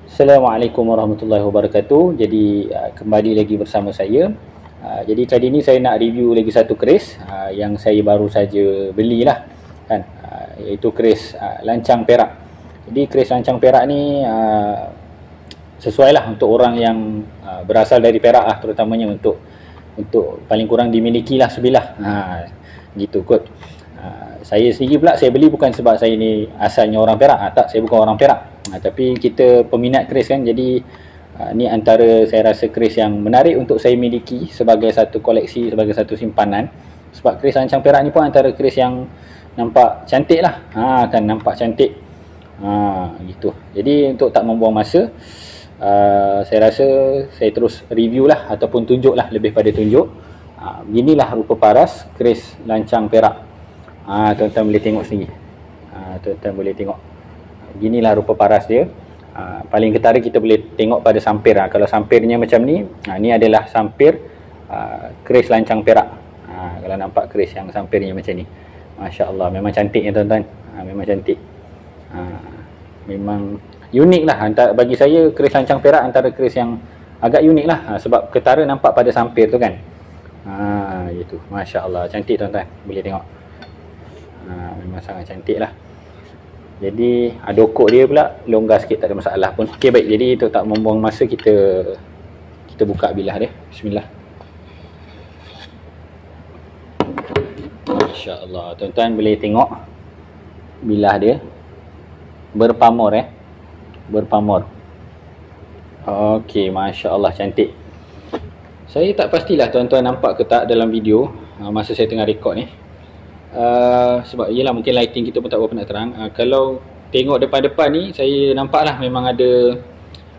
Assalamualaikum warahmatullahi wabarakatuh. Jadi kembali lagi bersama saya. Jadi kali ini saya nak review lagi satu keris yang saya baru saja belilah kan, iaitu keris lancang perak. Jadi keris lancang perak ni sesuai lah untuk orang yang berasal dari Perak lah, terutamanya untuk paling kurang dimiliki lah sebilah, gitu kot. Saya sendiri pula saya beli bukan sebab saya ni asalnya orang Perak, tak, saya bukan orang Perak, tapi kita peminat keris kan. Jadi ni antara saya rasa keris yang menarik untuk saya miliki sebagai satu koleksi, sebagai satu simpanan. Sebab keris lancang perak ni pun antara keris yang nampak cantik lah, kan, nampak cantik, gitu. Jadi untuk tak membuang masa, saya rasa saya terus review lah ataupun tunjuk lah, lebih pada tunjuk. Beginilah rupa paras keris lancang perak. Tuan-tuan boleh tengok sendiri. Tuan-tuan boleh tengok. Beginilah rupa paras dia. Paling ketara kita boleh tengok pada sampir. Kalau sampirnya macam ni, ni adalah sampir keris lancang perak. Kalau nampak keris yang sampirnya macam ni, Masya Allah, memang cantik ya tuan-tuan. Memang cantik. Memang unik lah. Bagi saya keris lancang perak antara keris yang agak unik lah, sebab ketara nampak pada sampir tu kan. Gitu. Masya Allah, cantik tuan-tuan. Boleh tengok. Memang sangat cantik lah. Jadi dokok dia pula longgar sikit, tak ada masalah pun. Okey, baik. Jadi untuk tak membuang masa, kita buka bilah dia. Bismillah. Masya Allah, tuan-tuan boleh tengok bilah dia berpamor, berpamor. Okey, Masya Allah, cantik. Saya tak pastilah tuan-tuan nampak ke tak dalam video masa saya tengah rekod ni. Sebab yelah, mungkin lighting kita pun tak berapa nak terang. Kalau tengok depan-depan ni, saya nampak lah memang ada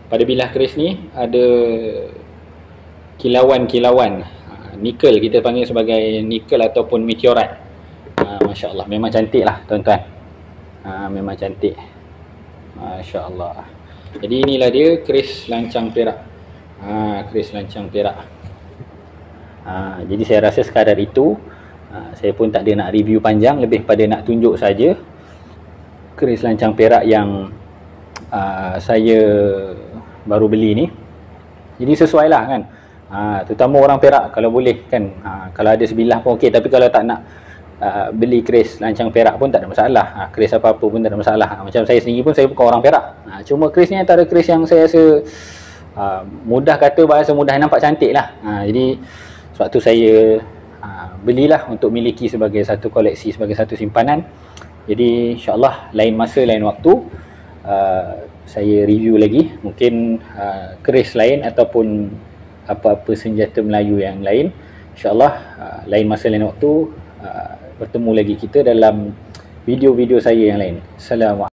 pada bilah keris ni ada kilauan-kilauan nikel, kita panggil sebagai nikel ataupun meteorite. Masya Allah, memang cantik lah tuan-tuan. Memang cantik, Masya Allah. Jadi inilah dia keris lancang perak. Keris lancang perak. Jadi saya rasa sekadar itu. Saya pun tak ada nak review panjang, lebih pada nak tunjuk saja keris lancang perak yang saya baru beli ni. Jadi sesuai lah kan, terutama orang Perak kalau boleh kan, kalau ada sebilah pun okey. Tapi kalau tak nak beli keris lancang perak pun tak ada masalah, keris apa-apa pun tak ada masalah. Macam saya sendiri pun, saya bukan orang Perak, cuma keris ni antara keris yang saya rasa mudah kata, bahasa mudah, nampak cantik lah. Jadi sebab tu saya belilah untuk miliki sebagai satu koleksi, sebagai satu simpanan. Jadi insyaAllah lain masa, lain waktu saya review lagi, mungkin keris lain ataupun apa-apa senjata Melayu yang lain. InsyaAllah lain masa, lain waktu bertemu lagi kita dalam video-video saya yang lain. Assalamualaikum.